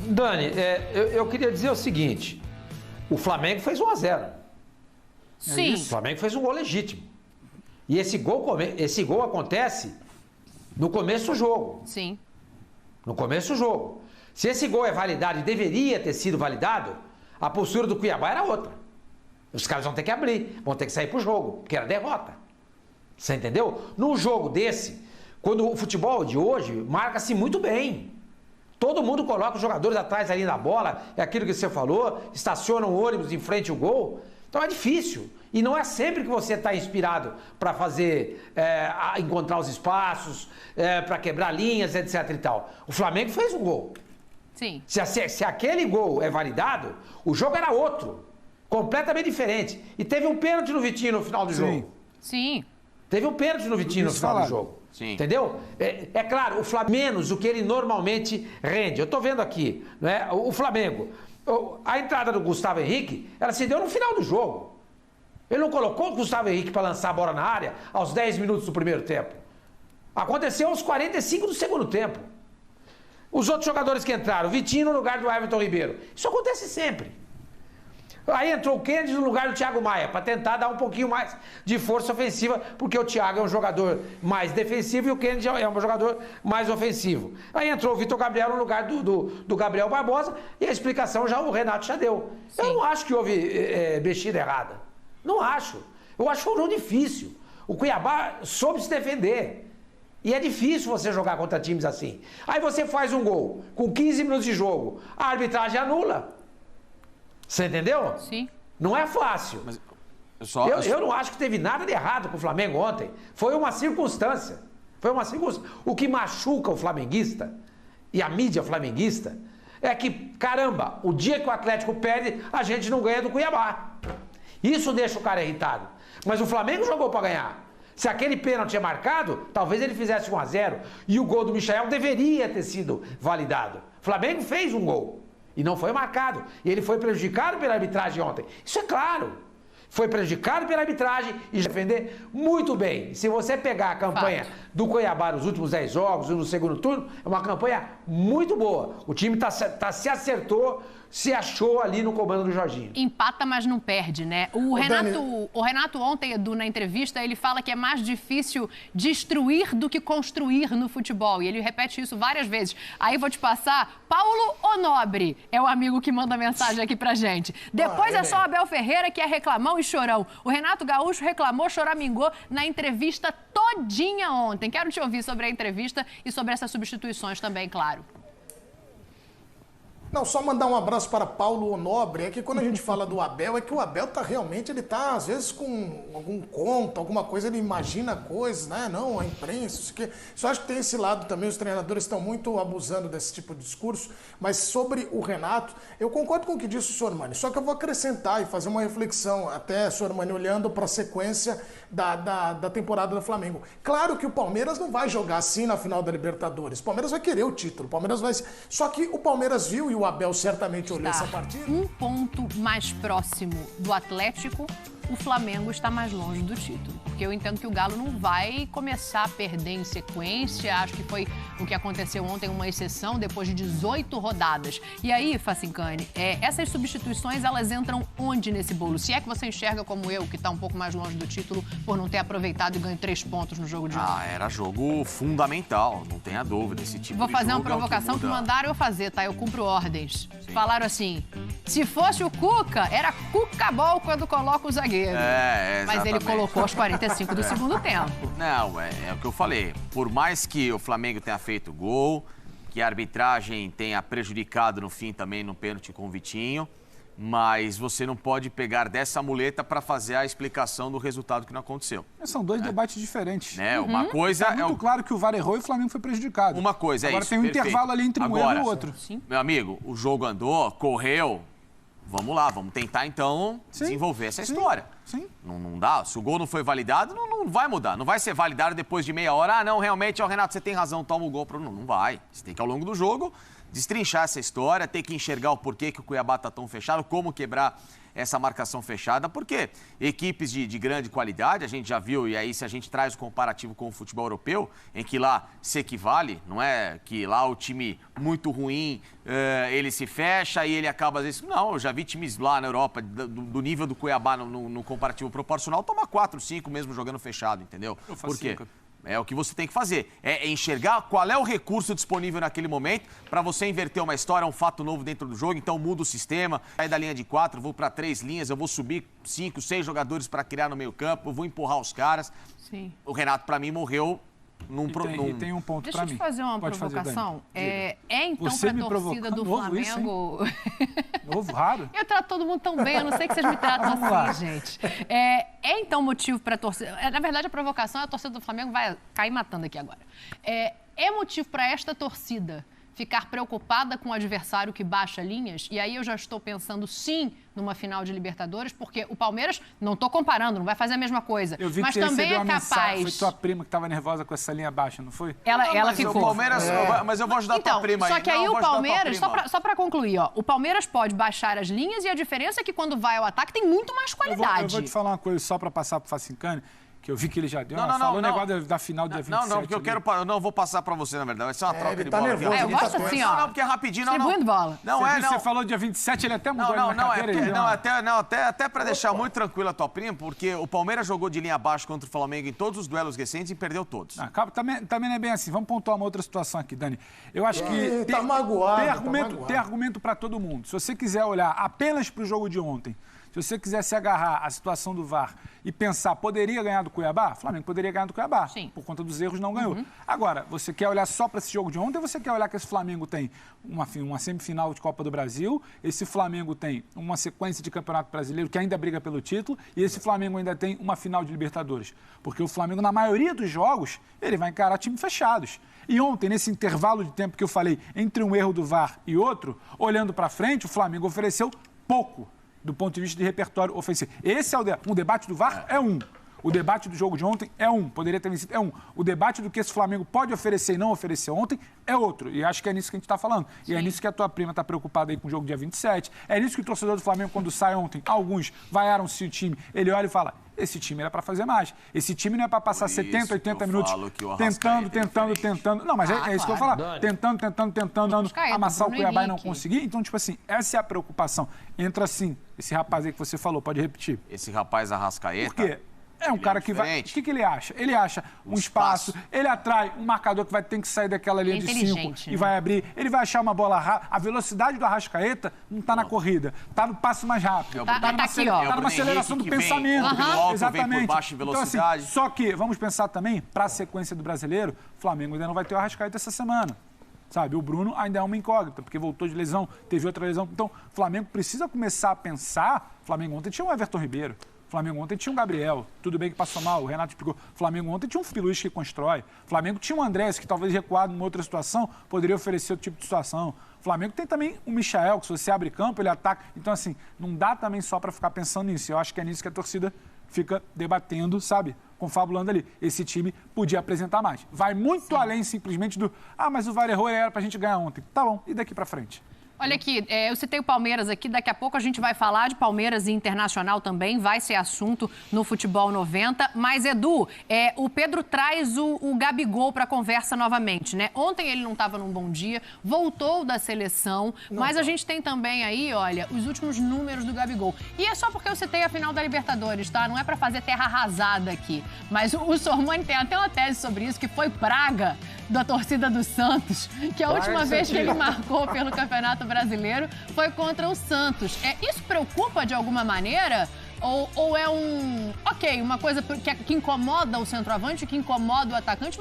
Dani, eu queria dizer o seguinte. O Flamengo fez 1-0. Sim. O Flamengo fez um gol legítimo. E esse gol acontece no começo do jogo. Sim. No começo do jogo. Se esse gol é validado e deveria ter sido validado, a postura do Cuiabá era outra. Os caras vão ter que abrir, vão ter que sair pro jogo, porque era derrota. Você entendeu? Num jogo desse, quando o futebol de hoje marca-se muito bem. Todo mundo coloca os jogadores atrás ali da bola, é aquilo que você falou, estaciona um ônibus em frente ao gol. Então é difícil. E não é sempre que você está inspirado para fazer, encontrar os espaços, para quebrar linhas, etc e tal. O Flamengo fez um gol. Sim. Se aquele gol é validado, o jogo era outro. Completamente diferente. E teve um pênalti no Vitinho no final do jogo. Sim. Teve um pênalti no Vitinho no final do jogo. Sim. Entendeu? É claro, o Flamengo menos do que ele normalmente rende. Eu tô vendo aqui, né? O Flamengo, a entrada do Gustavo Henrique, ela se deu no final do jogo. Ele não colocou o Gustavo Henrique para lançar a bola na área aos 10 minutos do primeiro tempo. Aconteceu aos 45 do segundo tempo. Os outros jogadores que entraram, Vitinho no lugar do Everton Ribeiro. Isso acontece sempre. Aí entrou o Kennedy no lugar do Thiago Maia, para tentar dar um pouquinho mais de força ofensiva, porque o Thiago é um jogador mais defensivo e o Kennedy é um jogador mais ofensivo. Aí entrou o Vitor Gabriel no lugar do Gabriel Barbosa, e a explicação o Renato já deu. Sim. Eu não acho que houve mexida errada. Não acho. Eu acho que foi um jogo difícil. O Cuiabá soube se defender. E é difícil você jogar contra times assim. Aí você faz um gol com 15 minutos de jogo, a arbitragem anula. Você entendeu? Sim. Não é fácil. Mas eu não acho que teve nada de errado com o Flamengo ontem. Foi uma circunstância. Foi uma circunstância. O que machuca o flamenguista e a mídia flamenguista é que, caramba, o dia que o Atlético perde, a gente não ganha do Cuiabá. Isso deixa o cara irritado. Mas o Flamengo jogou para ganhar. Se aquele pênalti é marcado, talvez ele fizesse 1-0. E o gol do Michael deveria ter sido validado. O Flamengo fez um gol. E não foi marcado. E ele foi prejudicado pela arbitragem ontem. Isso é claro. Foi prejudicado pela arbitragem e defender muito bem. Se você pegar a campanha do Cuiabá nos últimos 10 jogos, no segundo turno, é uma campanha muito boa. O time se acertou, se achou ali no comando do Jorginho. Empata, mas não perde, né? O Renato ontem, Edu, na entrevista, ele fala que é mais difícil destruir do que construir no futebol. E ele repete isso várias vezes. Aí vou te passar, Paulo Onobre é o amigo que manda mensagem aqui pra gente. Depois é só Abel Ferreira que é reclamão e chorão. O Renato Gaúcho reclamou, choramingou na entrevista todinha ontem. Quero te ouvir sobre a entrevista e sobre essas substituições também, claro. Não, só mandar um abraço para Paulo Onobre. É que quando a gente fala do Abel, é que o Abel tá realmente, ele tá às vezes com algum conto, alguma coisa, ele imagina coisas, né? Não, a imprensa, isso aqui. Só acho que tem esse lado também, os treinadores estão muito abusando desse tipo de discurso. Mas sobre o Renato, eu concordo com o que disse o Sormani, só que eu vou acrescentar e fazer uma reflexão, até, Sormani, olhando para a sequência da temporada do Flamengo. Claro que o Palmeiras não vai jogar assim na final da Libertadores. O Palmeiras vai querer o título, o Palmeiras vai... Só que o Palmeiras viu, e o Abel certamente olhou essa partida. Um ponto mais próximo do Atlético, o Flamengo está mais longe do título. Porque eu entendo que o Galo não vai começar a perder em sequência. Acho que foi o que aconteceu ontem, uma exceção, depois de 18 rodadas. E aí, Facincani, essas substituições, elas entram onde nesse bolo? Se é que você enxerga como eu, que está um pouco mais longe do título, por não ter aproveitado e ganho 3 pontos no jogo de ontem? Era jogo fundamental, não tenha dúvida. Esse tipo Vou fazer uma provocação que mandaram eu fazer, tá? Eu cumpro ordens. Sim. Falaram assim, se fosse o Cuca, era Cuca-bol quando coloca o zagueiro. Mas ele colocou aos 45 do segundo tempo. Não, é o que eu falei. Por mais que o Flamengo tenha feito gol, que a arbitragem tenha prejudicado no fim também no pênalti com o Vitinho, mas você não pode pegar dessa muleta para fazer a explicação do resultado que não aconteceu. São dois debates diferentes. Uma coisa é muito claro que o VAR errou e o Flamengo foi prejudicado. Uma coisa é Agora isso. Agora tem um perfeito. intervalo ali entre um erro e o outro. Sim. Meu amigo, o jogo andou, correu. Vamos lá, vamos tentar então desenvolver essa história. Sim. Não dá. Se o gol não foi validado, não vai mudar. Não vai ser validado depois de meia hora. Ah, não, realmente, Renato, você tem razão, toma o gol. Não vai. Você tem que, ao longo do jogo, destrinchar essa história, tem que enxergar o porquê que o Cuiabá está tão fechado, como quebrar essa marcação fechada, porque equipes de grande qualidade, a gente já viu, e aí se a gente traz o comparativo com o futebol europeu, em que lá se equivale, não é que lá o time muito ruim, ele se fecha e ele acaba às vezes... Não, eu já vi times lá na Europa, do nível do Cuiabá no comparativo proporcional, tomar 4, 5 mesmo jogando fechado, entendeu? Por quê? 5. É o que você tem que fazer, é enxergar qual é o recurso disponível naquele momento para você inverter uma história, um fato novo dentro do jogo. Então muda o sistema, sai da linha de 4, vou para 3 linhas, eu vou subir 5, 6 jogadores para criar no meio campo, eu vou empurrar os caras. Sim. O Renato, para mim, morreu tem um ponto para mim. Deixa eu te fazer uma provocação. Então você para a torcida do Flamengo... Novo, raro? Eu trato todo mundo tão bem, eu não sei que vocês me tratam assim, gente. Então motivo para a torcida... Na verdade, a provocação é a torcida do Flamengo vai cair matando aqui agora. É motivo para esta torcida ficar preocupada com o adversário que baixa linhas? E aí eu já estou pensando, sim, numa final de Libertadores, porque o Palmeiras, não estou comparando, não vai fazer a mesma coisa, eu vi mas que também é capaz... Foi tua prima que estava nervosa com essa linha baixa, não foi? Ela ficou. O Palmeiras, mas eu vou ajudar tua prima aí. Só que aí o Palmeiras, só para concluir, ó, o Palmeiras pode baixar as linhas e a diferença é que quando vai ao ataque tem muito mais qualidade. Eu vou te falar uma coisa só para passar pro Facincani, que eu vi que ele já deu. Falou o negócio da final do dia 27. Não, porque eu não vou passar pra você, na verdade. Vai ser uma troca de bola. Nervoso, eu gosto assim, ó. Não, porque é rapidinho. Distribuindo bola. Você falou dia 27, ele até mudou Até pra deixar muito tranquilo a tua prima, porque o Palmeiras jogou de linha abaixo contra o Flamengo em todos os duelos recentes e perdeu todos. Também não é bem assim. Vamos pontuar uma outra situação aqui, Dani. Eu acho que tem argumento pra todo mundo. Se você quiser olhar apenas pro jogo de ontem, se você quiser se agarrar à situação do VAR e pensar, poderia ganhar do Cuiabá? Flamengo poderia ganhar do Cuiabá. Sim. Por conta dos erros, não ganhou. Agora, você quer olhar só para esse jogo de ontem ou você quer olhar que esse Flamengo tem uma semifinal de Copa do Brasil, esse Flamengo tem uma sequência de Campeonato Brasileiro que ainda briga pelo título e esse Flamengo ainda tem uma final de Libertadores? Porque o Flamengo, na maioria dos jogos, ele vai encarar times fechados. E ontem, nesse intervalo de tempo que eu falei, entre um erro do VAR e outro, olhando para frente, o Flamengo ofereceu pouco do ponto de vista de repertório ofensivo. Esse é o debate do VAR é um. O debate do jogo de ontem é um. Poderia ter vencido, é um. O debate do que esse Flamengo pode oferecer e não oferecer ontem é outro. E acho que é nisso que a gente está falando. Sim. E é nisso que a tua prima está preocupada aí com o jogo dia 27. É nisso que o torcedor do Flamengo, quando sai ontem, alguns vaiaram-se o time, ele olha e fala, esse time era para fazer mais. Esse time não é para passar 70, 80 minutos tentando. Não, mas é isso que eu vou falar. Tentando, amassar o Cuiabá e não conseguir. Então, tipo assim, essa é a preocupação. Entra assim, esse rapaz aí que você falou, pode repetir. Esse rapaz Arrascaeta... Por quê? É um cara que vai... O que ele acha? Ele acha um espaço, ele atrai um marcador que vai ter que sair daquela linha de 5 e vai abrir. Ele vai achar uma bola rápida. A velocidade do Arrascaeta não está na corrida, está no passo mais rápido. Está numa aceleração do pensamento. Exatamente. Por baixo velocidade. Então, assim, só que, vamos pensar também, para a sequência do Brasileiro, o Flamengo ainda não vai ter o Arrascaeta essa semana. Sabe, o Bruno ainda é uma incógnita, porque voltou de lesão, teve outra lesão. Então, o Flamengo precisa começar a pensar... O Flamengo ontem tinha o Everton Ribeiro. O Flamengo ontem tinha um Gabriel, tudo bem que passou mal, o Renato explicou. O Flamengo ontem tinha um Felipe Luiz que constrói. O Flamengo tinha um Andrés que talvez recuado numa outra situação poderia oferecer outro tipo de situação. O Flamengo tem também o Michael, que se você abre campo, ele ataca. Então, assim, não dá também só para ficar pensando nisso. Eu acho que é nisso que a torcida fica debatendo, sabe? Confabulando ali. Esse time podia apresentar mais. Vai muito além simplesmente do mas o VAR errou, era pra gente ganhar ontem. Tá bom, e daqui pra frente? Olha aqui, eu citei o Palmeiras aqui, daqui a pouco a gente vai falar de Palmeiras e Internacional também, vai ser assunto no Futebol 90. Mas, Edu, o Pedro traz o Gabigol para a conversa novamente, né? Ontem ele não estava num bom dia, voltou da seleção, mas a gente tem também aí, olha, os últimos números do Gabigol. E é só porque eu citei a final da Libertadores, tá? Não é para fazer terra arrasada aqui. Mas o Sormani tem até uma tese sobre isso, que foi praga da torcida do Santos, que a última vez que ele marcou pelo Campeonato Brasileiro foi contra o Santos. Isso preocupa de alguma maneira? Ou é uma coisa que incomoda o centroavante, que incomoda o atacante?